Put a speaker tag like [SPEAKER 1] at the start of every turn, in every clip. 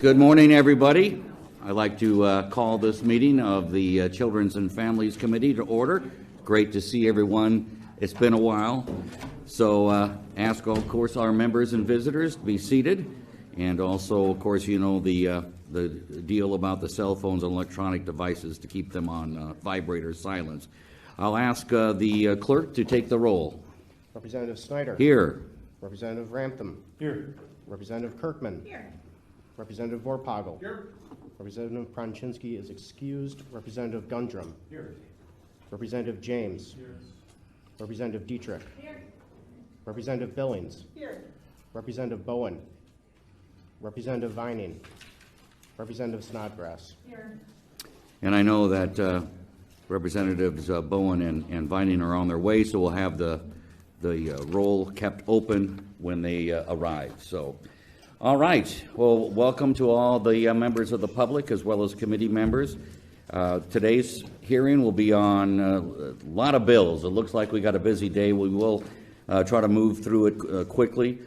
[SPEAKER 1] Good morning, everybody. I'd like to call this meeting of the Children's and Families Committee to order. Great to see everyone. It's been a while. So ask, of course, our members and visitors to be seated. And also, of course, you know the deal about the cell phones and electronic devices to keep them on vibrator silence. I'll ask the clerk to take the roll.
[SPEAKER 2] Representative Snyder.
[SPEAKER 1] Here.
[SPEAKER 2] Representative Ramtham.
[SPEAKER 3] Here.
[SPEAKER 2] Representative Kirkman.
[SPEAKER 4] Here.
[SPEAKER 2] Representative Vorpagel.
[SPEAKER 3] Here.
[SPEAKER 2] Representative Pronczynski is excused. Representative Gundrum.
[SPEAKER 3] Here.
[SPEAKER 2] Representative James.
[SPEAKER 3] Here.
[SPEAKER 2] Representative Dietrich.
[SPEAKER 4] Here.
[SPEAKER 2] Representative Billings.
[SPEAKER 4] Here.
[SPEAKER 2] Representative Bowen. Representative Vining. Representative Snodgrass.
[SPEAKER 4] Here.
[SPEAKER 1] And I know that Representatives Bowen and Vining are on their way, so we'll have the roll kept open when they arrive. So, all right. Well, welcome to all the members of the public as well as committee members. Today's hearing will be on a lot of bills. It looks like we got a busy day. We will try to move through it quickly.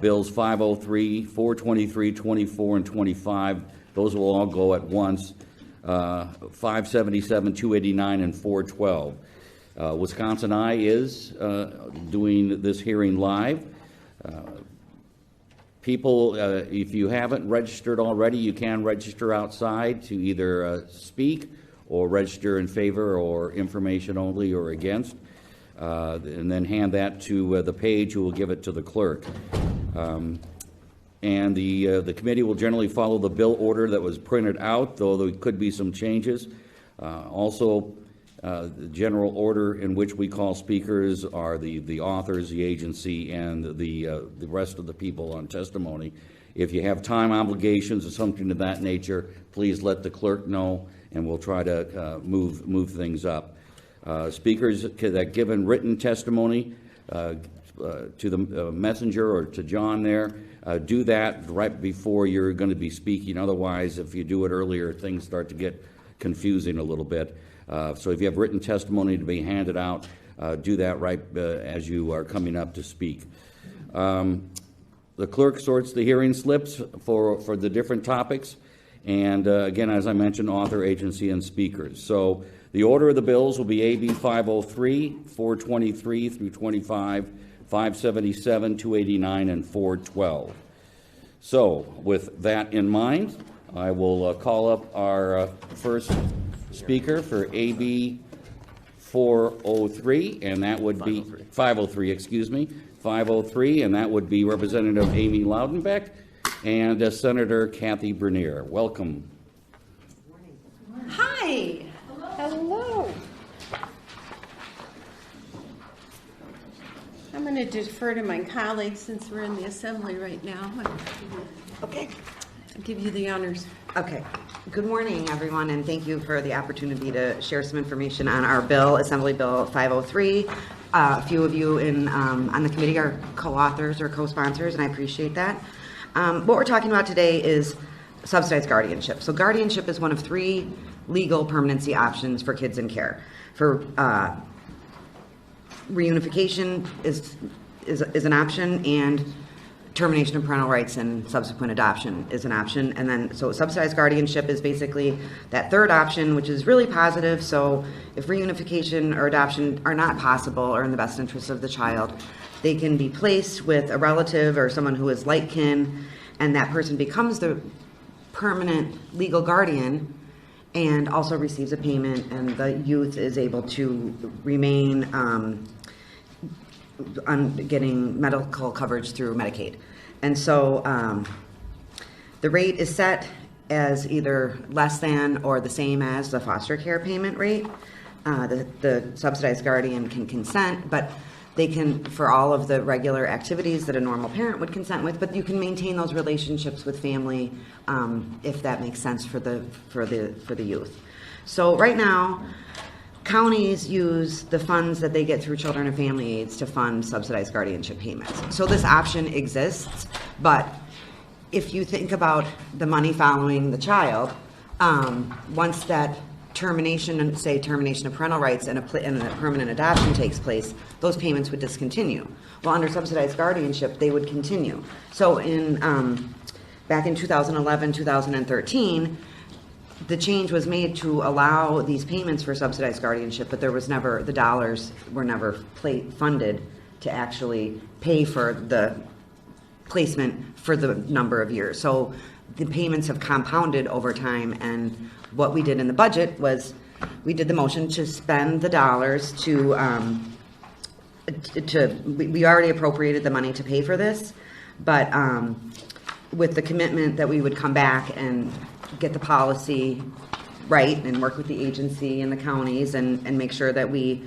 [SPEAKER 1] Bills 503, 423, 24, and 25. Those will all go at once. 577, 289, and 412. Wisconsin Eye is doing this hearing live. People, if you haven't registered already, you can register outside to either speak or register in favor or information only or against, and then hand that to the page who will give it to the clerk. And the committee will generally follow the bill order that was printed out, though there could be some changes. Also, the general order in which we call speakers are the authors, the agency, and the rest of the people on testimony. If you have time obligations or something of that nature, please let the clerk know, and we'll try to move things up. Speakers that given written testimony to the messenger or to John there, do that right before you're going to be speaking. Otherwise, if you do it earlier, things start to get confusing a little bit. So if you have written testimony to be handed out, do that right as you are coming up to speak. The clerk sorts the hearing slips for the different topics. And again, as I mentioned, author, agency, and speakers. So the order of the bills will be AB 503, 423 through 25, 577, 289, and 412. So with that in mind, I will call up our first speaker for AB 403, and that would be 503, excuse me, 503, and that would be Representative Amy Loudenbeck and Senator Kathy Bernier. Welcome.
[SPEAKER 4] Hi. Hello. I'm going to defer to my colleagues since we're in the assembly right now.
[SPEAKER 5] Okay.
[SPEAKER 4] I'll give you the honors.
[SPEAKER 5] Okay. Good morning, everyone, and thank you for the opportunity to share some information on our bill, Assembly Bill 503. A few of you on the committee are co-authors or co-sponsors, and I appreciate that. What we're talking about today is subsidized guardianship. So guardianship is one of three legal permanency options for kids in care. For reunification is an option, and termination of parental rights and subsequent adoption is an option. And then, so subsidized guardianship is basically that third option, which is really positive. So if reunification or adoption are not possible or in the best interest of the child, they can be placed with a relative or someone who is like kin, and that person becomes the permanent legal guardian and also receives a payment, and the youth is able to remain on getting medical coverage through Medicaid. And so the rate is set as either less than or the same as the foster care payment rate. The subsidized guardian can consent, but they can, for all of the regular activities that a normal parent would consent with, but you can maintain those relationships with family if that makes sense for the youth. So right now, counties use the funds that they get through Children and Family Aids to fund subsidized guardianship payments. So this option exists, but if you think about the money following the child, once that termination, say termination of parental rights and a permanent adoption takes place, those payments would discontinue. Well, under subsidized guardianship, they would continue. So in back in 2011, 2013, the change was made to allow these payments for subsidized guardianship, but there was never, the dollars were never funded to actually pay for the placement for the number of years. So the payments have compounded over time, and what we did in the budget was we did the motion to spend the dollars we already appropriated the money to pay for this, but with the commitment that we would come back and get the policy right and work with the agency and the counties and make sure that we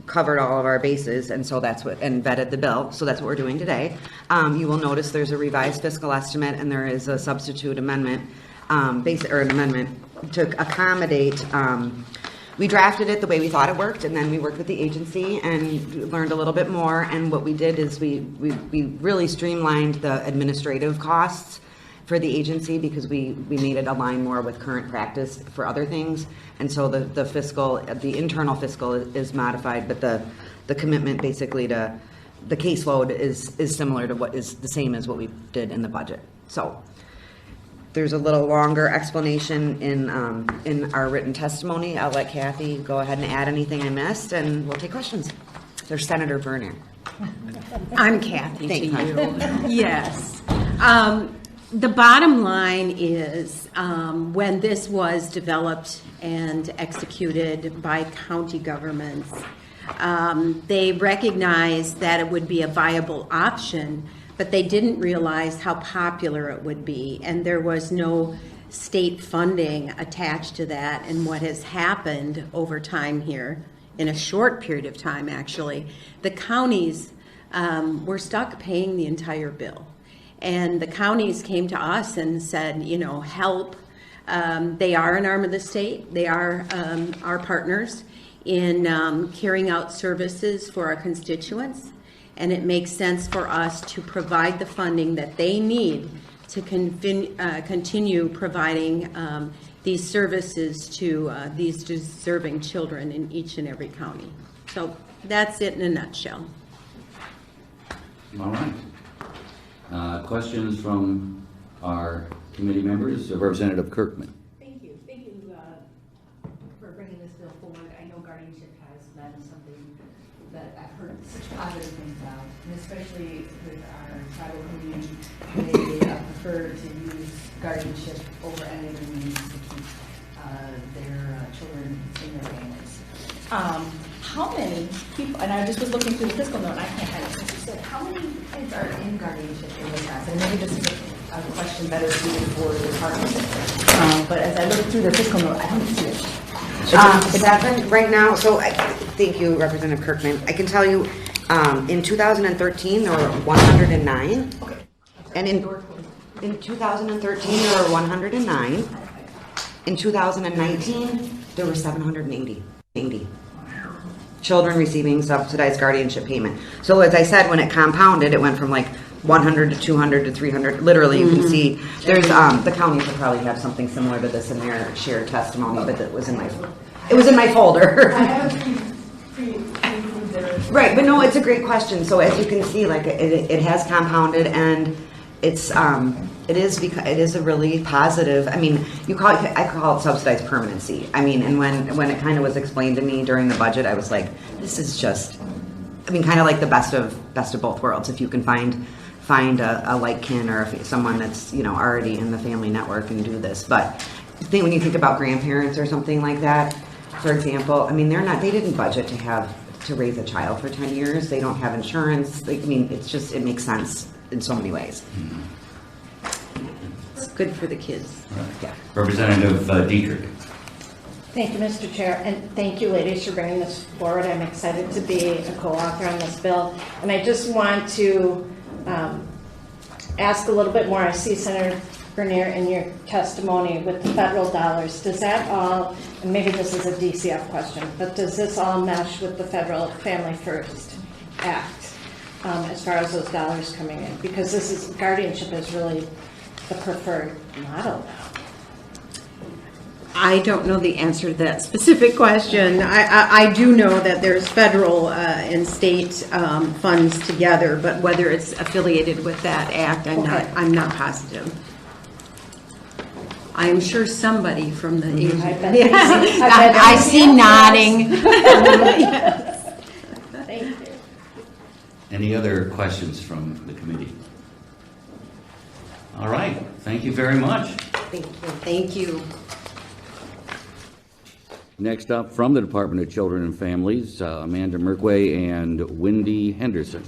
[SPEAKER 5] covered all of our bases, and so that's what, and vetted the bill, so that's what we're doing today. You will notice there's a revised fiscal estimate and there is a substitute amendment, an amendment to accommodate, we drafted it the way we thought it worked, and then we worked with the agency and learned a little bit more, and what we did is we really streamlined the administrative costs for the agency because we made it align more with current practice for other things, and so the internal fiscal is modified, but the commitment basically to the caseload is similar to what is the same as what we did in the budget. So there's a little longer explanation in our written testimony. I'll let Kathy go ahead and add anything I missed, and we'll take questions. There's Senator Bernier.
[SPEAKER 4] I'm Kathy to
[SPEAKER 5] Thanks,
[SPEAKER 4] you. Yes. The bottom line is when this was developed and executed by county governments, they recognized that it would be a viable option, but they didn't realize how popular it would be, and there was no state funding attached to that. And what has happened over time here, in a short period of time actually, the counties were stuck paying the entire bill. And the counties came to us and said, you know, help. They are an arm of the state. They are our partners in carrying out services for our constituents. And it makes sense for us to provide the funding that they need to continue providing these services to these deserving children in each and every county. So that's it in a nutshell.
[SPEAKER 1] All right. Questions from our committee members? Representative Kirkman.
[SPEAKER 3] Thank you for bringing this bill forward. I know guardianship has been something that I've heard such positive things about, and especially with our tribal community, they prefer to use guardianship over any other means to keep their children in their families. How many people, and I just was looking through the fiscal note, and I can't find it, since you said, how many kids are in guardianship in Wisconsin? And maybe this is a question better suited for the department. But as I look through the fiscal note, I don't see it.
[SPEAKER 5] It's happened right now. So thank you, Representative Kirkman. I can tell you, in 2013 there were 109,
[SPEAKER 3] Okay.
[SPEAKER 5] and in 2013 there were 109. In 2019 there were 780 children receiving subsidized guardianship payment. So as I said, when it compounded, it went from like 100 to 200 to 300. Literally, you can see there's the counties will probably have something similar to this in their shared testimony, but it was in my folder.
[SPEAKER 3] I have pre-included there.
[SPEAKER 5] Right, but no, it's a great question. So as you can see, like it has compounded, and it is a really positive. I mean, I call it subsidized permanency. I mean, and when it kind of was explained to me during the budget, I was like, this is just, I mean, kind of like the best of both worlds. If you can find a like kin or someone that's, you know, already in the family network and do this. But when you think about grandparents or something like that, for example, I mean, they didn't budget to raise a child for 10 years. They don't have insurance. I mean, it makes sense in so many ways.
[SPEAKER 4] It's good for the kids.
[SPEAKER 5] Yeah.
[SPEAKER 1] Representative Dietrich.
[SPEAKER 6] Thank you, Mr. Chair, and thank you, ladies, for bringing this forward. I'm excited to be a co-author on this bill, and I just want to ask a little bit more. I see, Senator Bernier, in your testimony with the federal dollars, does that all, and maybe this is a DCF question, but does this all mesh with the federal Family First Act as far as those dollars coming in? Because guardianship is really the preferred model now.
[SPEAKER 4] I don't know the answer to that specific question. I do know that there's federal and state funds together, but whether it's affiliated with that act, I'm not positive. I'm sure somebody from the
[SPEAKER 6] I bet
[SPEAKER 4] yeah.
[SPEAKER 6] bet
[SPEAKER 4] I see nodding. Yes.
[SPEAKER 6] Thank you.
[SPEAKER 1] Any other questions from the committee? All right, thank you very much.
[SPEAKER 4] Thank you.
[SPEAKER 1] Next up, from the Department of Children and Families, Amanda Merkway and Wendy Henderson.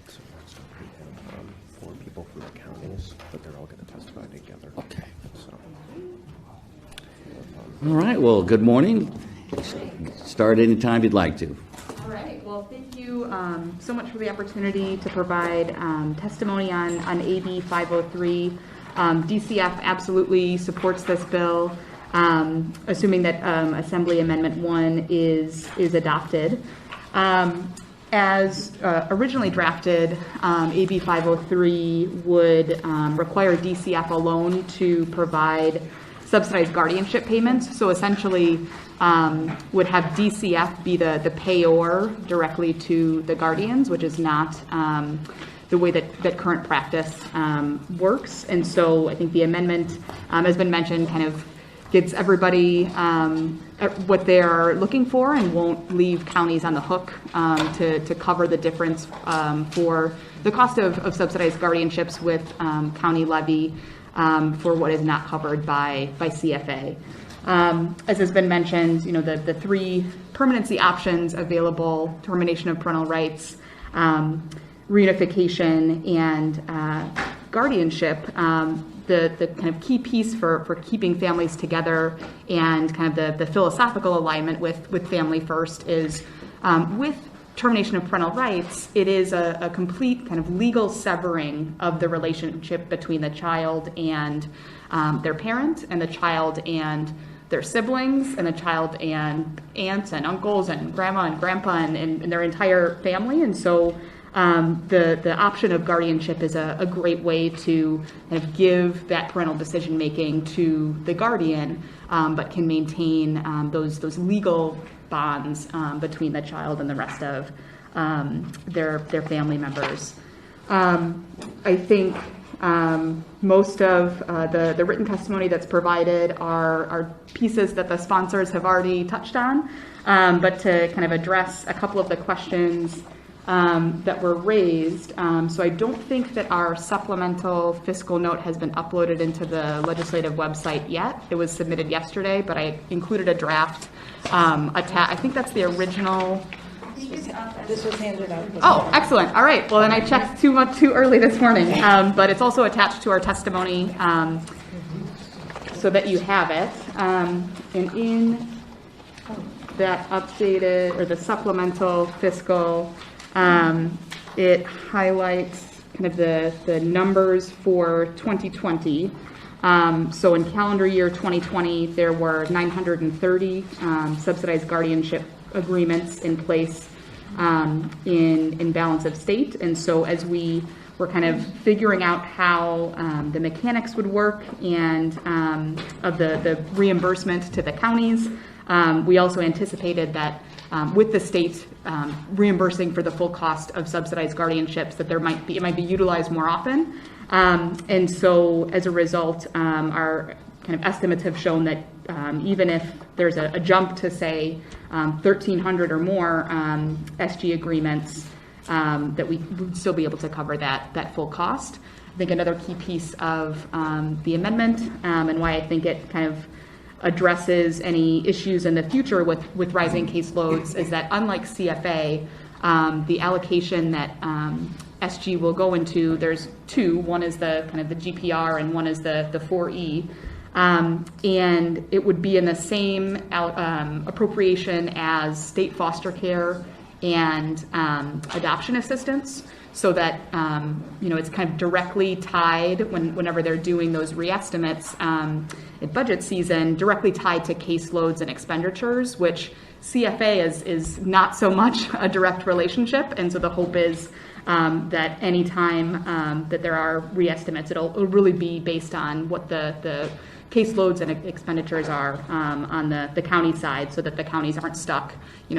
[SPEAKER 2] So next up we have 4 people from the counties, but they're all going to testify together.
[SPEAKER 1] Okay.
[SPEAKER 2] So,
[SPEAKER 1] All right, well, good morning. Start anytime you'd like to.
[SPEAKER 7] All right, well, thank you so much for the opportunity to provide testimony on AB 503. DCF absolutely supports this bill, assuming that Assembly Amendment 1 is adopted. As originally drafted, AB 503 would require DCF alone to provide subsidized guardianship payments. So essentially would have DCF be the payor directly to the guardians, which is not the way that current practice works. And so I think the amendment has been mentioned, kind of gets everybody what they're looking for and won't leave counties on the hook to cover the difference for the cost of subsidized guardianships with county levy for what is not covered by CFA. As has been mentioned, you know, the 3 permanency options available: termination of parental rights, reunification, and guardianship. The kind of key piece for keeping families together and kind of the philosophical alignment with Family First is with termination of parental rights, it is a complete kind of legal severing of the relationship between the child and their parent, and the child and their siblings, and the child and aunts and uncles and grandma and grandpa and their entire family. And so the option of guardianship is a great way to kind of give that parental decision making to the guardian, but can maintain those legal bonds between the child and the rest of their family members. I think most of the written testimony that's provided are pieces that the sponsors have already touched on, but to kind of address a couple of the questions that were raised. So I don't think that our supplemental fiscal note has been uploaded into the legislative website yet. It was submitted yesterday, but I included a draft. I think that's the original.
[SPEAKER 6] This was handed out.
[SPEAKER 7] Oh, excellent. All right. Well, then I checked too early this morning. But it's also attached to our testimony so that you have it. And in that updated or the supplemental fiscal, it highlights kind of the numbers for 2020. So in calendar year 2020, there were 930 subsidized guardianship agreements in place in balance of state. And so as we were kind of figuring out how the mechanics would work and of the reimbursement to the counties, we also anticipated that with the state reimbursing for the full cost of subsidized guardianships, that it might be utilized more often. And so as a result, our kind of estimates have shown that even if there's a jump to say 1,300 or more SG agreements, that we would still be able to cover that full cost. I think another key piece of the amendment and why I think it kind of addresses any issues in the future with rising caseloads is that unlike CFA, the allocation that SG will go into, there's 2. One is the kind of the GPR and one is the 4E. And it would be in the same appropriation as state foster care and adoption assistance. so that, it's kind of directly tied whenever they're doing those reestimates at budget season, directly tied to caseloads and expenditures, which CFA is not so much a direct relationship. And so the hope is that any time that there are reestimates, it'll really be based on what the caseloads and expenditures are on the county side, so that the counties aren't stuck,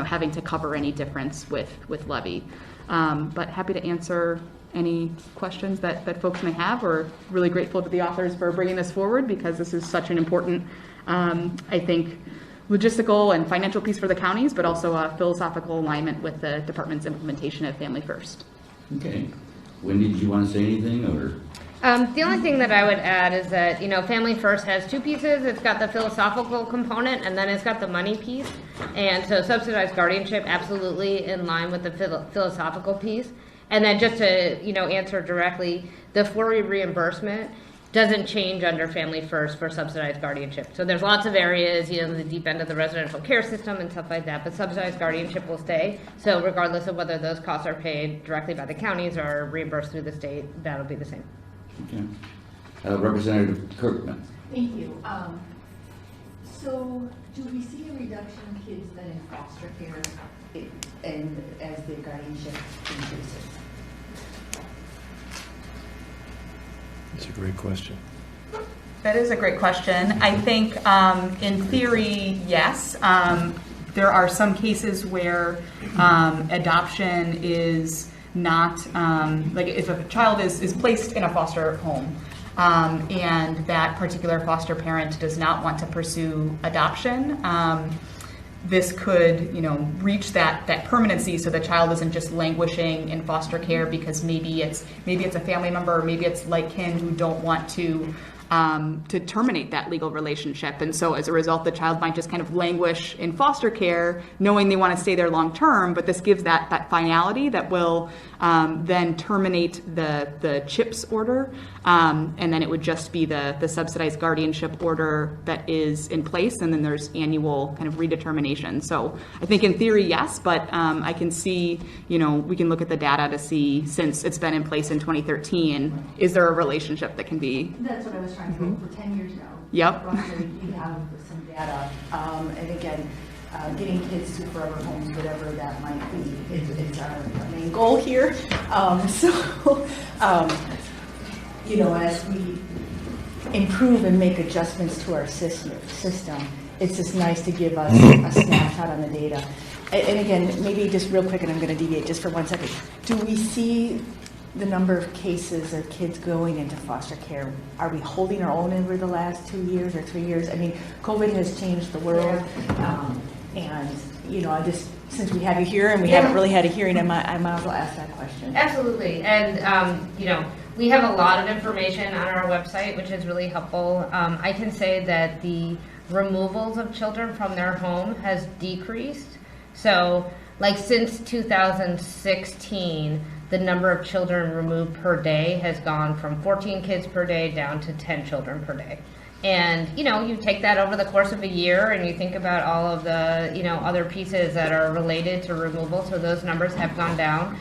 [SPEAKER 7] having to cover any difference with levy. But happy to answer any questions that folks may have. We're really grateful to the authors for bringing this forward, because this is such an important, I think, logistical and financial piece for the counties, but also a philosophical alignment with the department's implementation of Family First.
[SPEAKER 1] Okay. Wendy, did you want to say anything, or?
[SPEAKER 8] The only thing that I would add is that, Family First has two pieces. It's got the philosophical component, and then it's got the money piece. And so subsidized guardianship, absolutely in line with the philosophical piece. And then just to, answer directly, the FLORI reimbursement doesn't change under Family First for subsidized guardianship. So there's lots of areas, the deep end of the residential care system and stuff like that, but subsidized guardianship will stay. So regardless of whether those costs are paid directly by the counties or reimbursed through the state, that'll be the same.
[SPEAKER 1] Okay. Representative Kirkman.
[SPEAKER 3] Thank you. So do we see a reduction in kids then in foster care and as the guardianship increases?
[SPEAKER 2] That's a great question.
[SPEAKER 7] That is a great question. I think in theory, yes. There are some cases where adoption is not, like if a child is placed in a foster home and that particular foster parent does not want to pursue adoption, this could, reach that permanency, so the child isn't just languishing in foster care because maybe it's a family member or maybe it's like kin who don't want to terminate that legal relationship. And so as a result, the child might just kind of languish in foster care, knowing they want to stay there long term, but this gives that finality that will then terminate the CHIPS order, and then it would just be the subsidized guardianship order that is in place, and then there's annual kind of redetermination. So I think in theory, yes, but I can see, we can look at the data to see, since it's been in place in 2013, is there a relationship that can be?
[SPEAKER 3] That's what I was trying to do for 10 years now.
[SPEAKER 7] Yep.
[SPEAKER 3] Roughly, you have some data. And again, getting kids to forever homes, whatever that might be, it's our main goal here. As we improve and make adjustments to our system, it's just nice to give us a snapshot on the data. And again, maybe just real quick, and I'm going to deviate just for 1 second. Do we see the number of cases of kids going into foster care? Are we holding our own over the last 2 years or 3 years? I mean, COVID has changed the world. And, I just, since we have you here and we haven't really had a hearing, I might as well ask that question.
[SPEAKER 8] Absolutely. And, we have a lot of information on our website, which is really helpful. I can say that the removals of children from their home has decreased. So, since 2016, the number of children removed per day has gone from 14 kids per day down to 10 children per day. And, you take that over the course of a year and you think about all of the, other pieces that are related to removal. So those numbers have gone down.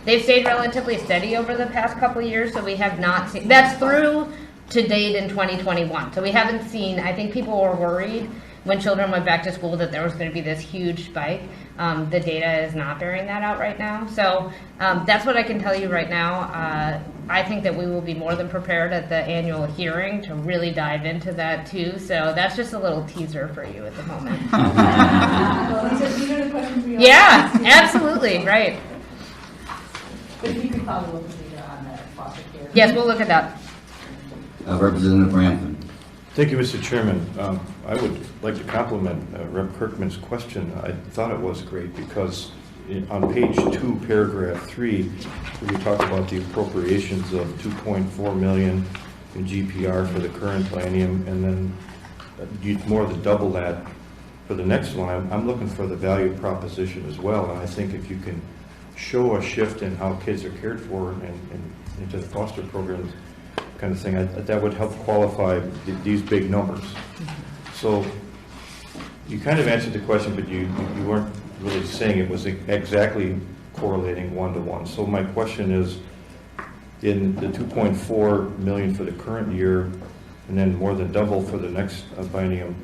[SPEAKER 8] They've stayed relatively steady over the past couple of years. So we have not seen, that's through to date in 2021. So we haven't seen, I think people were worried when children went back to school that there was going to be this huge spike. The data is not bearing that out right now. So that's what I can tell you right now. I think that we will be more than prepared at the annual hearing to really dive into that too. So that's just a little teaser for you at the moment. Yeah, absolutely, right.
[SPEAKER 3] But if you could follow up with data on that foster care.
[SPEAKER 8] Yes, we'll look at that.
[SPEAKER 1] Representative Rampton.
[SPEAKER 9] Thank you, Mr. Chairman. I would like to compliment Rep. Kirkman's question. I thought it was great because on page 2, paragraph 3, we talk about the appropriations of $2.4 million in GPR for the current biennium, and then more than double that for the next one. I'm looking for the value proposition as well, and I think if you can show a shift in how kids are cared for and into the foster programs kind of thing, that would help qualify these big numbers. So you kind of answered the question, but you weren't really saying it was exactly correlating 1-to-1. So my question is, in the 2.4 million for the current year, and then more than double for the next biennium,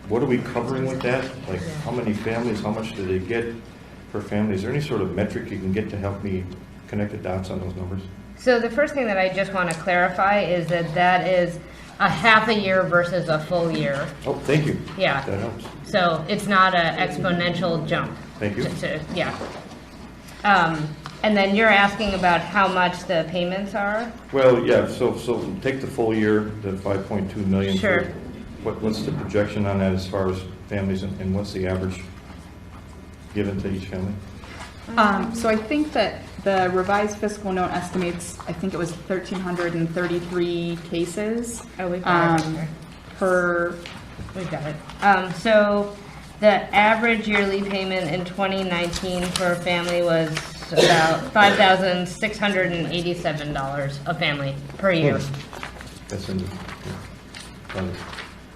[SPEAKER 9] what are we covering with that? Like, how many families, how much do they get per family? Is there any sort of metric you can get to help me connect the dots on those numbers?
[SPEAKER 8] So the first thing that I just want to clarify is that that is a half a year versus a full year.
[SPEAKER 9] Oh, thank you.
[SPEAKER 8] Yeah.
[SPEAKER 9] That helps.
[SPEAKER 8] So it's not an exponential jump.
[SPEAKER 9] Thank you.
[SPEAKER 8] Yeah. And then you're asking about how much the payments are?
[SPEAKER 9] Well, yeah, so take the full year, the 5.2 million.
[SPEAKER 8] Sure.
[SPEAKER 9] What's the projection on that as far as families, and what's the average given to each family?
[SPEAKER 7] So I think that the revised fiscal note estimates, I think it was 1,333 cases.
[SPEAKER 8] Oh, we've got it.
[SPEAKER 7] Per,
[SPEAKER 8] We've got it. So the average yearly payment in 2019 for a family was about $5,687 a family per year.
[SPEAKER 9] That's in the, yeah.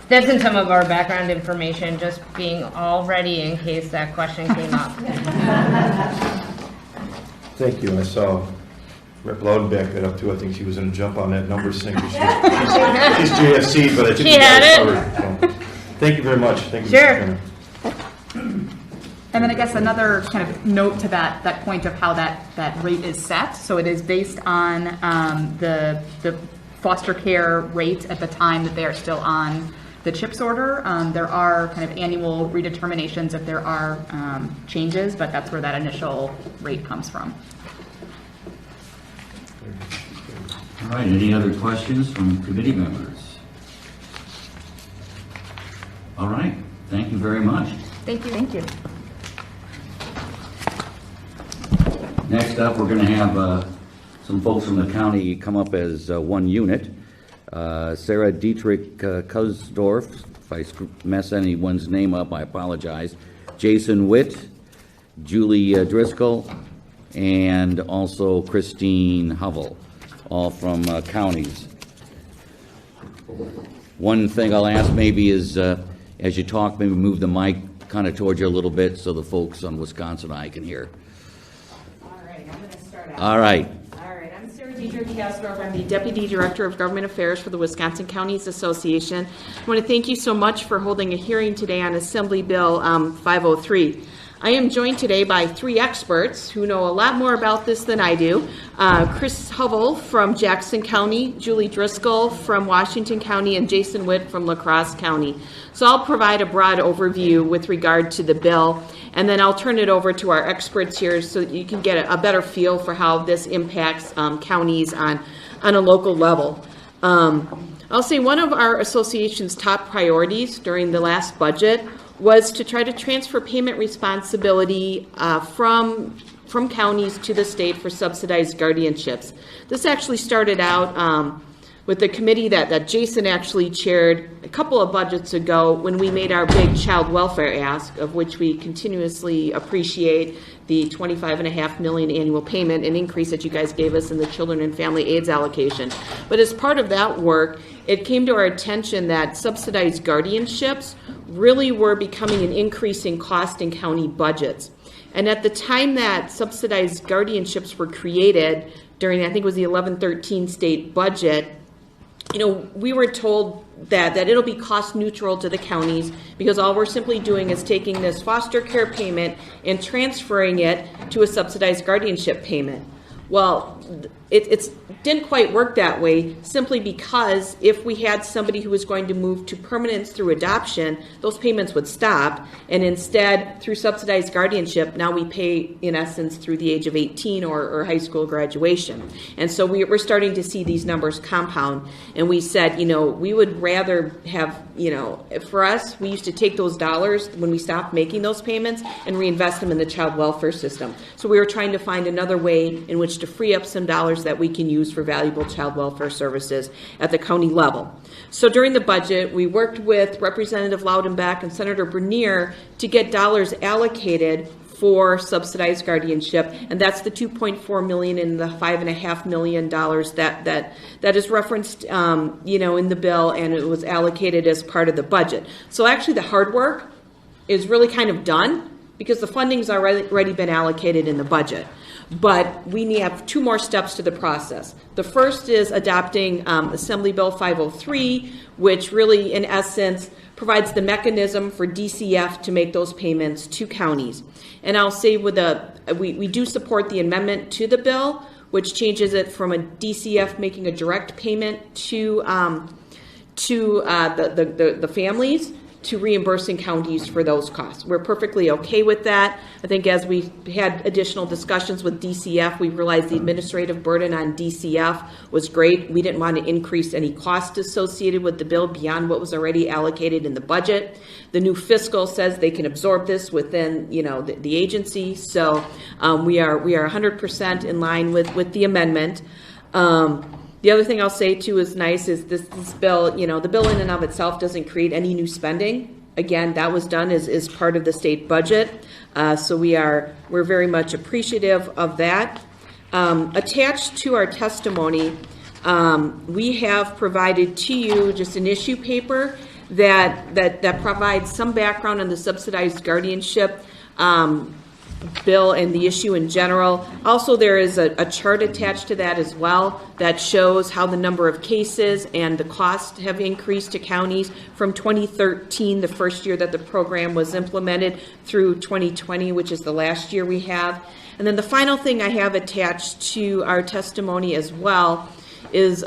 [SPEAKER 8] That's in some of our background information, just being all ready in case that question came up.
[SPEAKER 9] Thank you. I saw Rep. Laudenbach got up too. I think she was going to jump on that numbers thing. She's JFC, but I think
[SPEAKER 8] She
[SPEAKER 9] you
[SPEAKER 8] had
[SPEAKER 9] got
[SPEAKER 8] it.
[SPEAKER 9] covered. So, thank you very much. Thank you,
[SPEAKER 8] Sure.
[SPEAKER 9] Mr. Chairman.
[SPEAKER 7] and then I guess another kind of note to that point of how that rate is set. So it is based on the foster care rate at the time that they are still on the CHIPS order. There are kind of annual redeterminations if there are changes, but that's where that initial rate comes from.
[SPEAKER 1] All right, any other questions from committee members? All right, thank you very much.
[SPEAKER 8] Thank you.
[SPEAKER 7] Thank you.
[SPEAKER 1] Next up, we're going to have some folks from the county come up as one unit. Sarah Dietrich Kusdorf, if I mess anyone's name up, I apologize. Jason Witt, Julie Driscoll, and also Christine Hovell, all from counties. One thing I'll ask maybe is, as you talk, maybe move the mic kind of towards you a little bit so the folks on Wisconsin Eye can hear.
[SPEAKER 10] All right, I'm going to start out.
[SPEAKER 1] All right.
[SPEAKER 10] All right, I'm Sarah Dietrich Kasdorf. I'm the Deputy Director of Government Affairs for the Wisconsin Counties Association. I want to thank you so much for holding a hearing today on Assembly Bill 503. I am joined today by three experts who know a lot more about this than I do. Chris Hovell from Jackson County, Julie Driscoll from Washington County, and Jason Witt from La Crosse County. So I'll provide a broad overview with regard to the bill, and then I'll turn it over to our experts here so that you can get a better feel for how this impacts counties on a local level. I'll say one of our association's top priorities during the last budget was to try to transfer payment responsibility from counties to the state for subsidized guardianships. This actually started out with the committee that Jason actually chaired a couple of budgets ago when we made our big child welfare ask, of which we continuously appreciate the $25.5 million annual payment, an increase that you guys gave us in the Children and Family AIDS allocation. But as part of that work, it came to our attention that subsidized guardianships really were becoming an increasing cost in county budgets. And at the time that subsidized guardianships were created, during I think it was the 11-13 state budget, we were told that it'll be cost neutral to the counties because all we're simply doing is taking this foster care payment and transferring it to a subsidized guardianship payment. Well, it didn't quite work that way, simply because if we had somebody who was going to move to permanence through adoption, those payments would stop, and instead, through subsidized guardianship, now we pay, in essence, through the age of 18 or high school graduation. And so we're starting to see these numbers compound, and we said, we would rather have, for us, we used to take those dollars when we stopped making those payments and reinvest them in the child welfare system. So we were trying to find another way in which to free up some dollars that we can use for valuable child welfare services at the county level. So during the budget, we worked with Representative Laudenbach and Senator Bernier to get dollars allocated for subsidized guardianship, and that's the $2.4 million and the $5.5 million that is referenced, in the bill, and it was allocated as part of the budget. So actually, the hard work is really kind of done. because the funding's already been allocated in the budget. But we have 2 more steps to the process. The first is adopting Assembly Bill 503, which really, in essence, provides the mechanism for DCF to make those payments to counties. And I'll say we do support the amendment to the bill, which changes it from a DCF making a direct payment to the families to reimbursing counties for those costs. We're perfectly okay with that. I think as we had additional discussions with DCF, we realized the administrative burden on DCF was great. We didn't want to increase any cost associated with the bill beyond what was already allocated in the budget. The new fiscal says they can absorb this within, the agency. So we are 100% in line with the amendment. The other thing I'll say too is nice is this bill, the bill in and of itself doesn't create any new spending. Again, that was done as part of the state budget. So we're very much appreciative of that. Attached to our testimony, we have provided to you just an issue paper that provides some background on the subsidized guardianship bill and the issue in general. Also, there is a chart attached to that as well that shows how the number of cases and the cost have increased to counties from 2013, the first year that the program was implemented, through 2020, which is the last year we have. And then the final thing I have attached to our testimony as well is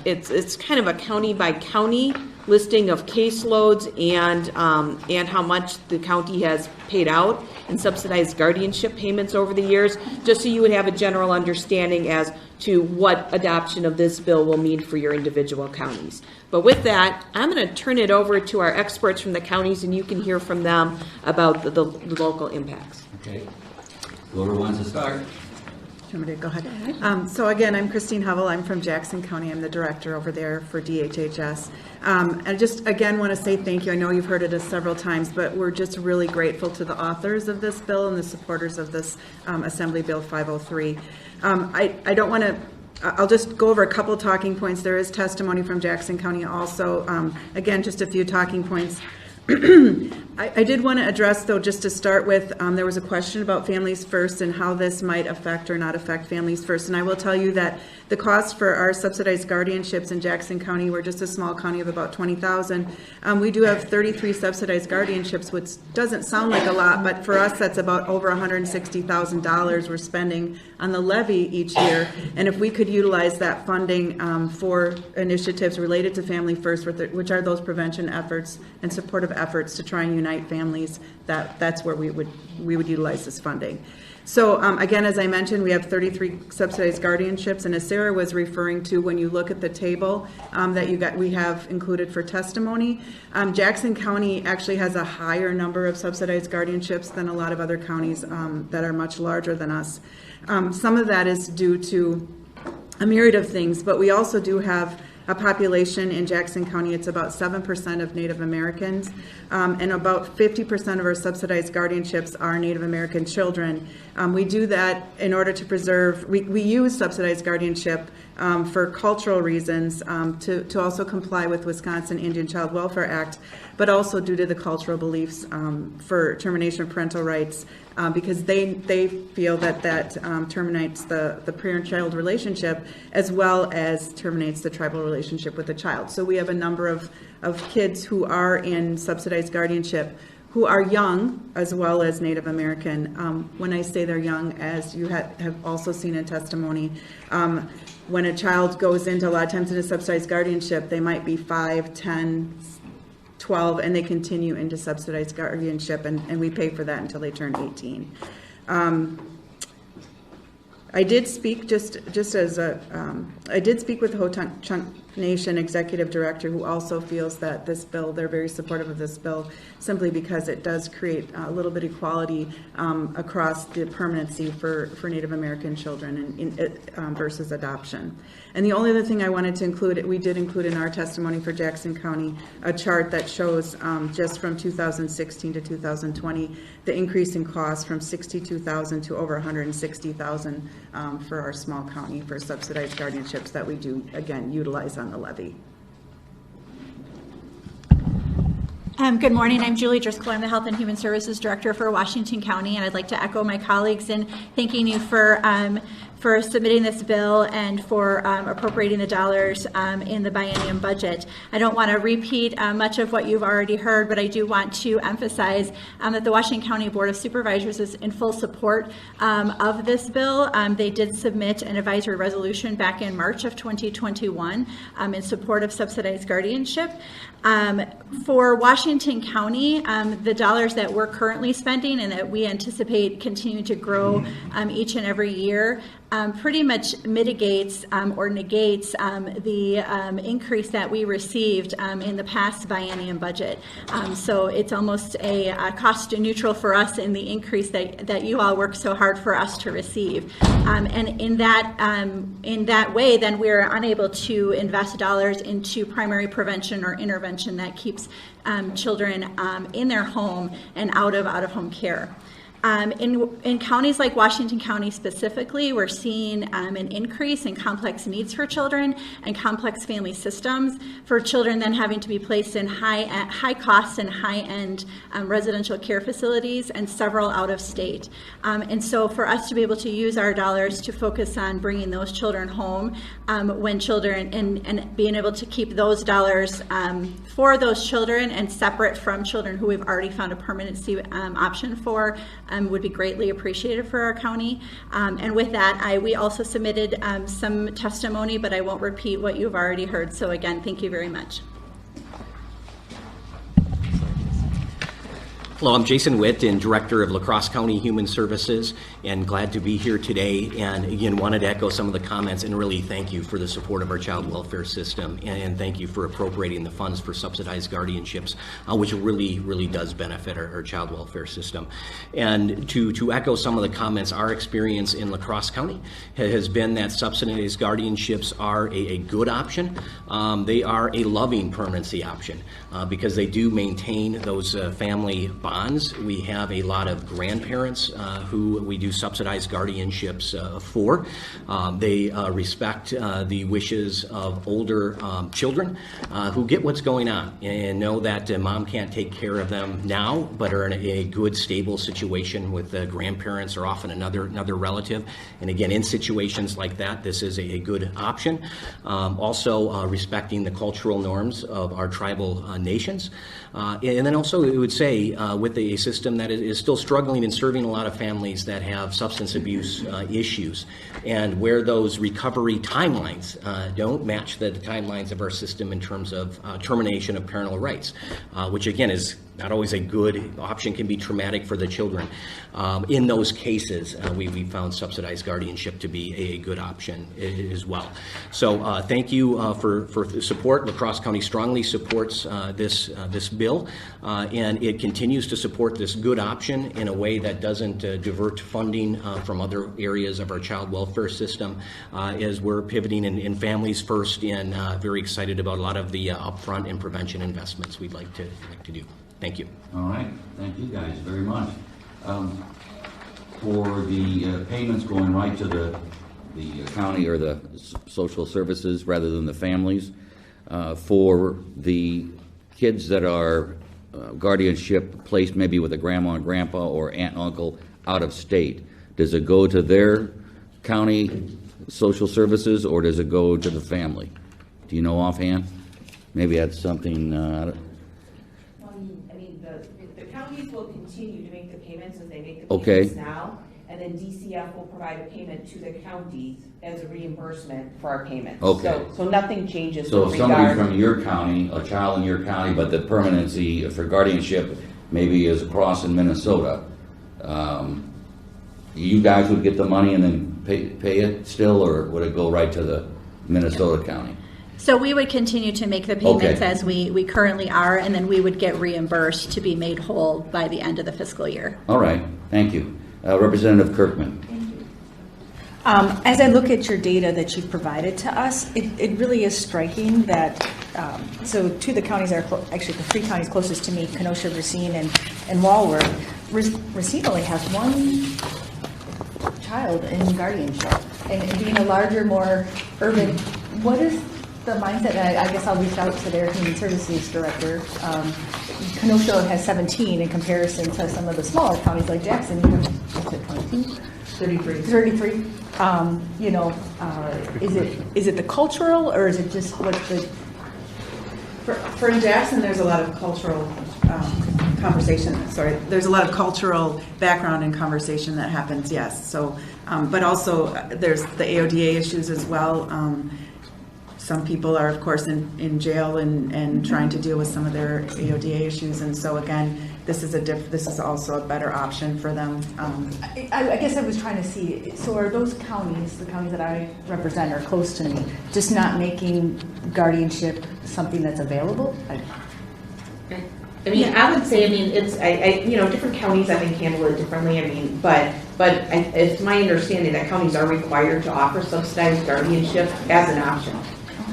[SPEAKER 10] it's kind of a county by county listing of caseloads and how much the county has paid out in subsidized guardianship payments over the years, just so you would have a general understanding as to what adoption of this bill will mean for your individual counties. But with that, I'm going to turn it over to our experts from the counties, and you can hear from them about the local impacts.
[SPEAKER 1] Okay. Whoever wants to start.
[SPEAKER 11] Do you want me to go ahead? So again, I'm Christine Hovell. I'm from Jackson County. I'm the director over there for DHHS. I just, again, want to say thank you. I know you've heard it several times, but we're just really grateful to the authors of this bill and the supporters of this Assembly Bill 503. I don't want to, I'll just go over a couple talking points. There is testimony from Jackson County also. Again, just a few talking points. I did want to address, though, just to start with, there was a question about Families First and how this might affect or not affect Families First. And I will tell you that the cost for our subsidized guardianships in Jackson County, we're just a small county of about 20,000. We do have 33 subsidized guardianships, which doesn't sound like a lot, but for us, that's about over $160,000 we're spending on the levy each year. And if we could utilize that funding for initiatives related to Family First, which are those prevention efforts and supportive efforts to try and unite families, that's where we would utilize this funding. So again, as I mentioned, we have 33 subsidized guardianships, and as Sarah was referring to, when you look at the table that we have included for testimony, Jackson County actually has a higher number of subsidized guardianships than a lot of other counties that are much larger than us. Some of that is due to a myriad of things, but we also do have a population in Jackson County. It's about 7% of Native Americans, and about 50% of our subsidized guardianships are Native American children. We do that in order to preserve, we use subsidized guardianship for cultural reasons, to also comply with Wisconsin Indian Child Welfare Act, but also due to the cultural beliefs for termination of parental rights, because they feel that terminates the parent-child relationship as well as terminates the tribal relationship with the child. So we have a number of kids who are in subsidized guardianship who are young as well as Native American. When I say they're young, as you have also seen in testimony, when a child goes into, a lot of times in a subsidized guardianship, they might be 5, 10, 12, and they continue into subsidized guardianship, and we pay for that until they turn 18. I did speak I did speak with the Ho-Chunk Nation executive director, who also feels that this bill, they're very supportive of this bill, simply because it does create a little bit of equality across the permanency for Native American children versus adoption. And the only other thing I wanted to include, we did include in our testimony for Jackson County, a chart that shows just from 2016 to 2020, the increase in cost from $62,000 to over $160,000 for our small county for subsidized guardianships that we do, again, utilize on the levy.
[SPEAKER 12] Good morning. I'm Julie Driscoll. I'm the Health and Human Services Director for Washington County, and I'd like to echo my colleagues in thanking you for submitting this bill and for appropriating the dollars in the biennium budget. I don't want to repeat much of what you've already heard, but I do want to emphasize that the Washington County Board of Supervisors is in full support of this bill. They did submit an advisory resolution back in March of 2021 in support of subsidized guardianship. For Washington County, the dollars that we're currently spending and that we anticipate continue to grow each and every year pretty much mitigates or negates the increase that we received in the past biennium budget. So it's almost a cost neutral for us in the increase that you all work so hard for us to receive. And in that way, then we're unable to invest dollars into primary prevention or intervention that keeps children in their home and out of home care. In counties like Washington County specifically, we're seeing an increase in complex needs for children and complex family systems for children then having to be placed in high cost and high-end residential care facilities and several out of state. And so for us to be able to use our dollars to focus on bringing those children home when children and being able to keep those dollars for those children and separate from children who we've already found a permanency option for would be greatly appreciated for our county. And with that, we also submitted some testimony, but I won't repeat what you've already heard. So again, thank you very much.
[SPEAKER 13] Hello, I'm Jason Witt, and Director of Crosse County Human Services, and glad to be here today. And again, wanted to echo some of the comments and really thank you for the support of our child welfare system, and thank you for appropriating the funds for subsidized guardianships, which really does benefit our child welfare system. And to echo some of the comments, our experience in Crosse County has been that subsidized guardianships are a good option. They are a loving permanency option because they do maintain those family bonds. We have a lot of grandparents who we do subsidized guardianships for. They respect the wishes of older children who get what's going on and know that mom can't take care of them now, but are in a good, stable situation with grandparents or often another relative. And again, in situations like that, this is a good option. Also respecting the cultural norms of our tribal nations. And then also, it would say, with a system that is still struggling and serving a lot of families that have substance abuse issues, and where those recovery timelines don't match the timelines of our system in terms of termination of parental rights, which again is not always a good option, can be traumatic for the children. In those cases, we found subsidized guardianship to be a good option as well. So thank you for the support. Crosse County strongly supports this bill, and it continues to support this good option in a way that doesn't divert funding from other areas of our child welfare system, as we're pivoting in families first, and very excited about a lot of the upfront and prevention investments we'd like to do. Thank you.
[SPEAKER 1] All right, thank you guys very much. For the payments going right to the county or the social services rather than the families, for the kids that are guardianship placed maybe with a grandma and grandpa or aunt and uncle out of state, does it go to their county social services or does it go to the family? Do you know offhand? Maybe that's something
[SPEAKER 14] The counties will continue to make the payments as they make the
[SPEAKER 1] okay.
[SPEAKER 14] payments now, and then DCF will provide a payment to the counties as a reimbursement for our payments.
[SPEAKER 1] Okay.
[SPEAKER 14] So nothing changes.
[SPEAKER 1] So
[SPEAKER 14] with
[SPEAKER 1] if somebody
[SPEAKER 14] regard-
[SPEAKER 1] from your county, a child in your county, but the permanency for guardianship maybe is across in Minnesota, you guys would get the money and then pay it still, or would it go right to the Minnesota county?
[SPEAKER 12] So we would continue to make the payments
[SPEAKER 1] Okay.
[SPEAKER 12] as we currently are, and then we would get reimbursed to be made whole by the end of the fiscal year.
[SPEAKER 1] All right, thank you. Representative Kirkman.
[SPEAKER 15] As I look at your data that you've provided to us, it really is striking that, so two of the counties are, actually the three counties closest to me, Kenosha, Racine, and Walworth, Racine only has one child in guardianship. And being a larger, more urban, what is the mindset, and I guess I'll reach out to their human services director. Kenosha has 17 in comparison to some of the smaller counties like Jackson. You have, is it 22? 33. You know, is it the cultural, or is it just what's the?
[SPEAKER 11] For Jackson, there's a lot of cultural conversation. Sorry, there's a lot of cultural background and conversation that happens. Yes. So, but also there's the AODA issues as well. Some people are, of course, in jail and trying to deal with some of their AODA issues, and so again, this is also a better option for them.
[SPEAKER 15] I guess I was trying to see. So are those counties, the counties that I represent, are close to me, just not making guardianship something that's available?
[SPEAKER 16] I mean, I would say, I mean, it's, you know, different counties, I think, handle it differently. I mean, but it's my understanding that counties are required to offer subsidized guardianship as an option.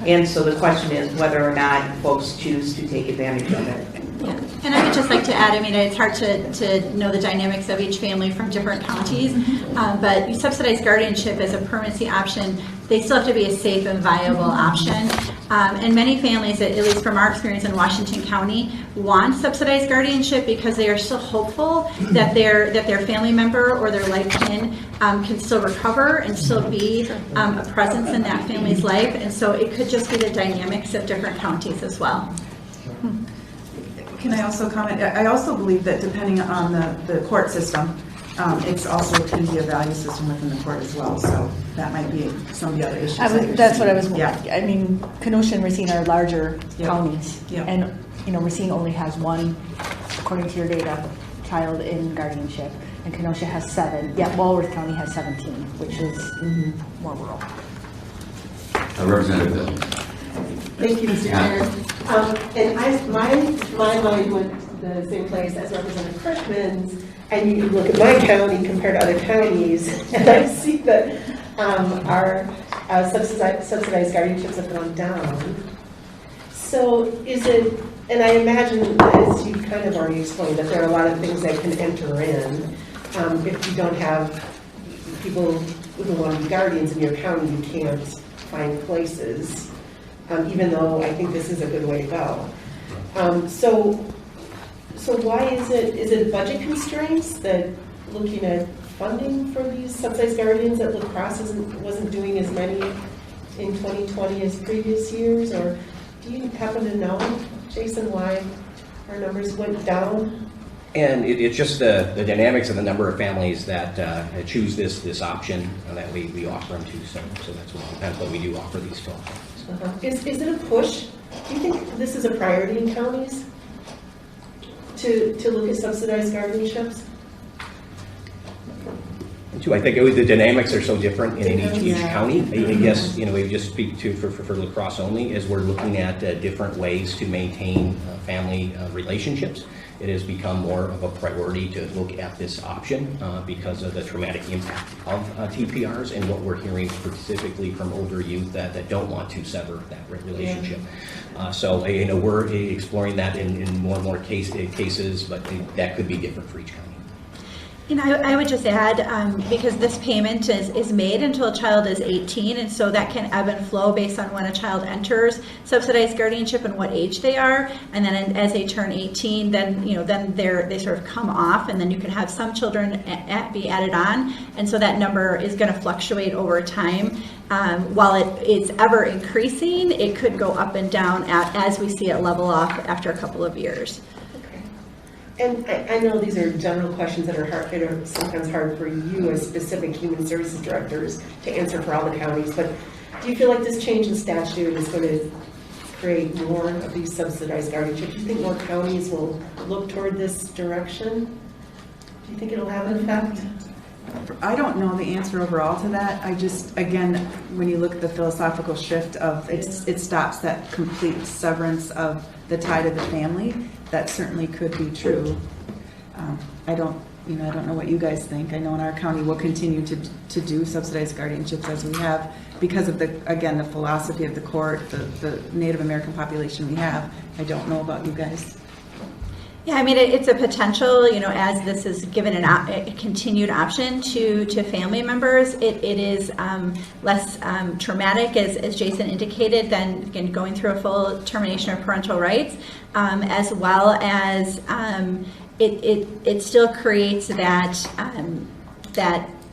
[SPEAKER 16] And so the question is whether or not folks choose to take advantage of it.
[SPEAKER 12] Yeah. And I would just like to add, I mean, it's hard to know the dynamics of each family from different counties, but subsidized guardianship as a permanency option, they still have to be a safe and viable option. And many families, at least from our experience in Washington County, want subsidized guardianship because they are still hopeful that their family member or their life kin can still recover and still be a presence in that family's life. And so it could just be the dynamics of different counties as well.
[SPEAKER 11] Can I also comment? I also believe that depending on the court system, it's also can be a value system within the court as well. So that might be some of the other issues.
[SPEAKER 15] That's what I was.
[SPEAKER 11] Yeah.
[SPEAKER 15] I mean, Kenosha and Racine are larger counties,
[SPEAKER 11] Yep.
[SPEAKER 15] and you know, Racine only has one, according to your data, child in guardianship, and Kenosha has 7. Yet Walworth County has 17, which is more rural.
[SPEAKER 17] Representative Bill.
[SPEAKER 18] Thank you, Mr. Chair. And my mind went to the same place as Representative Frischman's, and you look at my county compared to other counties, and I see that our subsidized guardianships have gone down. So is it, and I imagine, as you kind of already explained, that there are a lot of things that can enter in. If you don't have people who want to be guardians in your county, you can't find places. Even though I think this is a good way to go. So why is it budget constraints that looking at funding for these subsidized guardians that La Crosse wasn't doing as many in 2020 as previous years? Or do you happen to know, Jason, why our numbers went down?
[SPEAKER 13] And it's just the dynamics of the number of families that choose this option that we offer them to. So that's what we do offer these to.
[SPEAKER 18] Is it a push? Do you think this is a priority in counties to look at subsidized guardianships?
[SPEAKER 13] I think the dynamics are so different in each county. I guess, you know, we just speak to for La Crosse only, as we're looking at different ways to maintain family relationships. It has become more of a priority to look at this option because of the traumatic impact of TPRs and what we're hearing specifically from older youth that don't want to sever that relationship. So, you know, we're exploring that in more and more cases, but that could be different for each county.
[SPEAKER 12] And I would just add, because this payment is made until a child is 18, and so that can ebb and flow based on when a child enters subsidized guardianship and what age they are, and then as they turn 18, then they sort of come off, and then you can have some children be added on, and so that number is going to fluctuate over time. While it is ever increasing, it could go up and down as we see it level off after a couple of years.
[SPEAKER 18] And I know these are general questions that are sometimes hard for you as specific human services directors to answer for all the counties, but do you feel like this change in statute is going to create more of these subsidized guardianships? Do you think more counties will look toward this direction? Do you think it'll have an effect?
[SPEAKER 11] I don't know the answer overall to that. I just, again, when you look at the philosophical shift of it stops that complete severance of the tie to the family. That certainly could be true. I don't know what you guys think. I know in our county we'll continue to do subsidized guardianships as we have because of the philosophy of the court, the Native American population we have. I don't know about you guys.
[SPEAKER 12] Yeah, I mean, it's a potential, as this is given a continued option to family members, it is less traumatic, as Jason indicated, than again, going through a full termination of parental rights, as well as it still creates that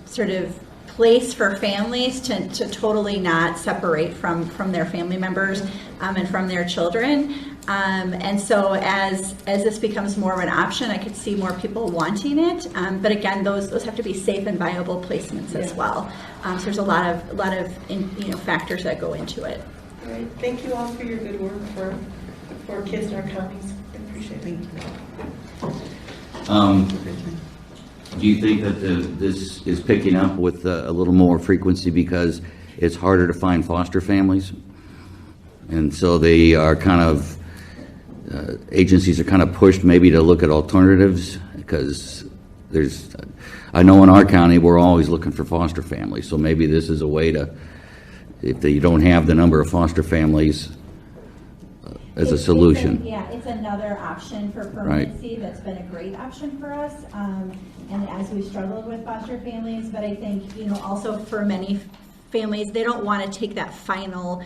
[SPEAKER 12] sort of place for families to totally not separate from their family members and from their children. And so as this becomes more of an option, I could see more people wanting it. But again, those have to be safe and viable placements as well. So there's a lot of factors that go into it.
[SPEAKER 18] All right. Thank you all for your good work for kids in our counties. I appreciate it.
[SPEAKER 1] Do you think that this is picking up with a little more frequency because it's harder to find foster families? And so they are kind of, agencies are kind of pushed maybe to look at alternatives because I know in our county we're always looking for foster families. So maybe this is a way to, if you don't have the number of foster families, as a solution.
[SPEAKER 12] It's another option for permanency that's been a great option for us. And as we struggled with foster families, but I think, also for many families, they don't want to take that final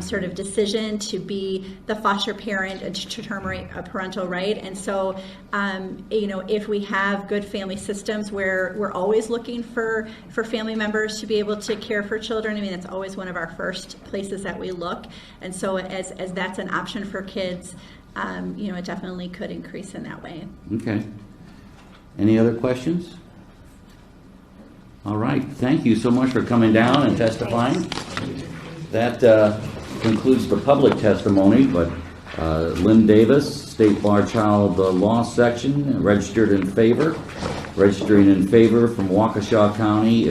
[SPEAKER 12] sort of decision to be the foster parent and to terminate a parental right. And so, if we have good family systems where we're always looking for family members to be able to care for children, I mean, that's always one of our first places that we look. And so as that's an option for kids, it definitely could increase in that way.
[SPEAKER 1] Okay. Any other questions? All right. Thank you so much for coming down and testifying. That concludes the public testimony, but Lynn Davis, State Bar Child Law Section, registering in favor from Waukesha County is